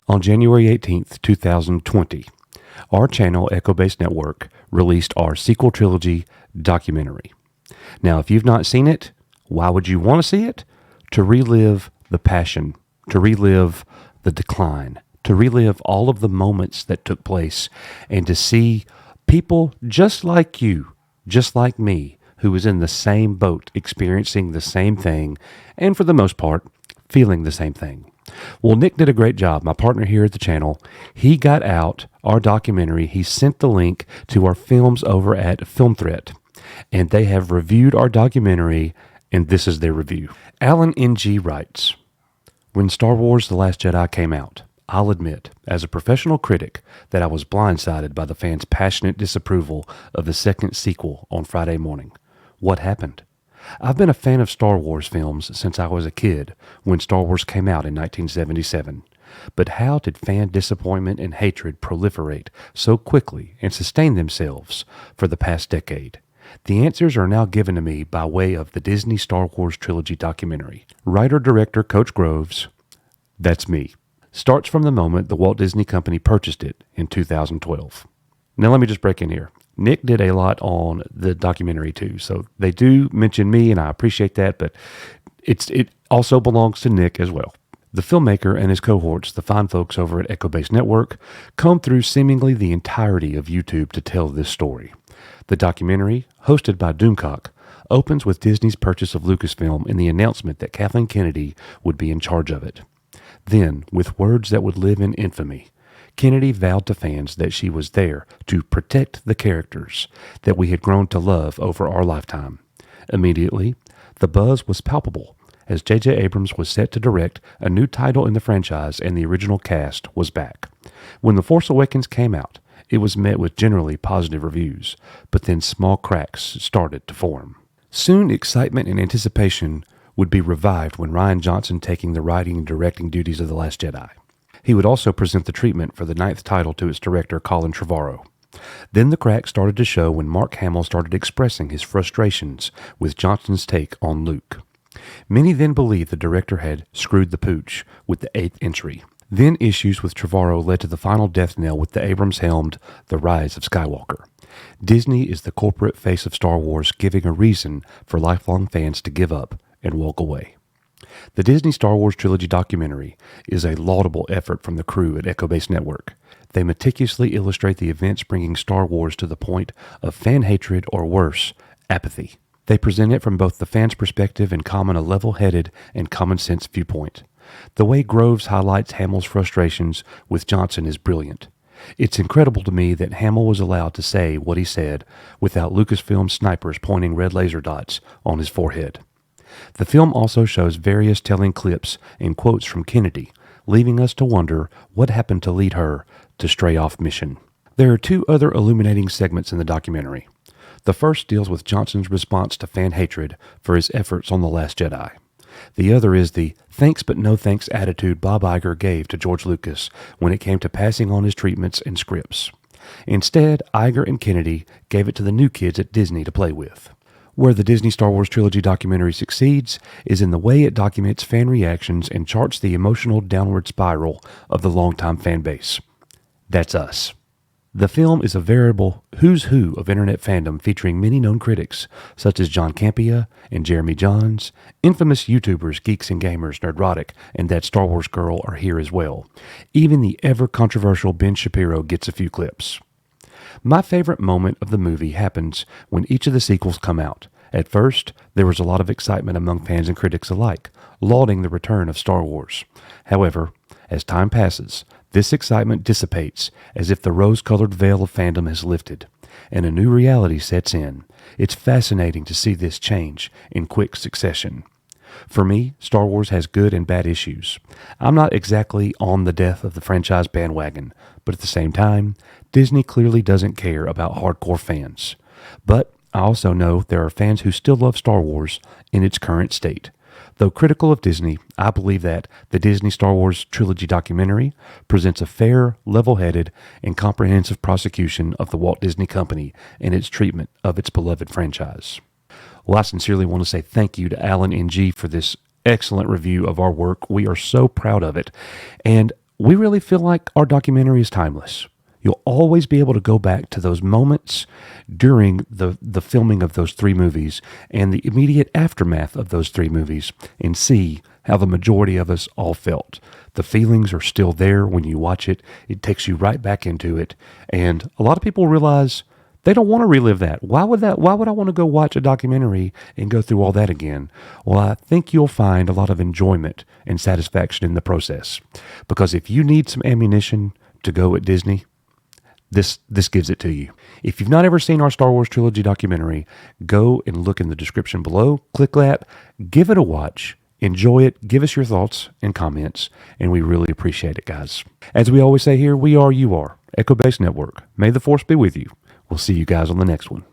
On January 18th, 2020, our channel, Echo Base Network, released our sequel trilogy documentary. Now, if you've not seen it, why would you want to see it? To relive the passion, to relive the decline, to relive all of the moments that took place, and to see people just like you, just like me, who was in the same boat, experiencing the same thing, and for the most part, feeling the same thing. Well, Nick did a great job, my partner here at the channel. He got out our documentary. He sent the link to our films over at FilmThreat, and they have reviewed our documentary, and this is their review. Alan N.G. writes, "When Star Wars The Last Jedi came out, I'll admit, as a professional critic, that I was blindsided by the fans' passionate disapproval of the second sequel on Friday morning. What happened? I've been a fan of Star Wars films since I was a kid when Star Wars came out in 1977. But how did fan disappointment and hatred proliferate so quickly and sustain themselves for the past decade? The answers are now given to me by way of the Disney Star Wars Trilogy documentary. Writer-director Coach Groves, that's me, starts from the moment the Walt Disney Company purchased it in 2012. Now let me just break in here. Nick did a lot on the documentary too, so they do mention me, and I appreciate that, but it also belongs to Nick as well. The filmmaker and his cohorts, the fine folks over at Echo Base Network, comb through seemingly the entirety of YouTube to tell this story. The documentary, hosted by Doomcock, opens with Disney's purchase of LucasFilm and the announcement that Kathleen Kennedy would be in charge of it. Then, with words that would live in infamy, Kennedy vowed to fans that she was there to protect the characters that we had grown to love over our lifetime. Immediately, the buzz was palpable, as J.J. Abrams was set to direct a new title in the franchise and the original cast was back. When The Force Awakens came out, it was met with generally positive reviews, but then small cracks started to form. Soon, excitement and anticipation would be revived when Rian Johnson taking the writing and directing duties of The Last Jedi. He would also present the treatment for the 9th title to its director, Colin Trevorrow. Then the cracks started to show when Mark Hamill started expressing his frustrations with Johnson's take on Luke. Many then believed the director had screwed the pooch with the 8th entry. Then issues with Trevorrow led to the final death knell with the Abrams-helmed The Rise of Skywalker. Disney is the corporate face of Star Wars, giving a reason for lifelong fans to give up and walk away. The Disney Star Wars Trilogy documentary is a laudable effort from the crew at Echo Base Network. They meticulously illustrate the events bringing Star Wars to the point of fan hatred or worse, apathy. They present it from both the fan's perspective and common a level-headed and common-sense viewpoint. The way Groves highlights Hamill's frustrations with Johnson is brilliant. It's incredible to me that Hamill was allowed to say what he said without Lucasfilm snipers pointing red laser dots on his forehead. The film also shows various telling clips and quotes from Kennedy, leaving us to wonder what happened to lead her to stray off mission. There are two other illuminating segments in the documentary. The first deals with Johnson's response to fan hatred for his efforts on The Last Jedi. The other is the thanks but no thanks attitude Bob Iger gave to George Lucas when it came to passing on his treatments and scripts. Instead, Iger and Kennedy gave it to the new kids at Disney to play with. Where the Disney Star Wars Trilogy documentary succeeds is in the way it documents fan reactions and charts the emotional downward spiral of the longtime fan base. That's us. The film is a veritable who's who of internet fandom, featuring many known critics such as John Campea and Jeremy Johns. Infamous YouTubers, Geeks and Gamers, Nerdrotic, and That Star Wars Girl are here as well. Even the ever-controversial Ben Shapiro gets a few clips. My favorite moment of the movie happens when each of the sequels come out. At first, there was a lot of excitement among fans and critics alike, lauding the return of Star Wars. However, as time passes, this excitement dissipates as if the rose-colored veil of fandom has lifted, and a new reality sets in. It's fascinating to see this change in quick succession. For me, Star Wars has good and bad issues. I'm not exactly on the death of the franchise bandwagon, but at the same time, Disney clearly doesn't care about hardcore fans. But I also know there are fans who still love Star Wars in its current state. Though critical of Disney, I believe that the Disney Star Wars Trilogy documentary presents a fair, level-headed, and comprehensive prosecution of the Walt Disney Company and its treatment of its beloved franchise. Well, I sincerely want to say thank you to Alan N.G. for this excellent review of our work. We are so proud of it. And we really feel like our documentary is timeless. You'll always be able to go back to those moments during the filming of those three movies and the immediate aftermath of those three movies and see how the majority of us all felt. The feelings are still there when you watch it. It takes you right back into it. And a lot of people realize they don't want to relive that. Why would I want to go watch a documentary and go through all that again? Well, I think you'll find a lot of enjoyment and satisfaction in the process. Because if you need some ammunition to go at Disney, this gives it to you. If you've not ever seen our Star Wars Trilogy documentary, go and look in the description below. Click that. Give it a watch. Enjoy it. Give us your thoughts and comments, and we really appreciate it, guys. As we always say here, we are, you are. Echo Base Network. May the Force be with you. We'll see you guys on the next one.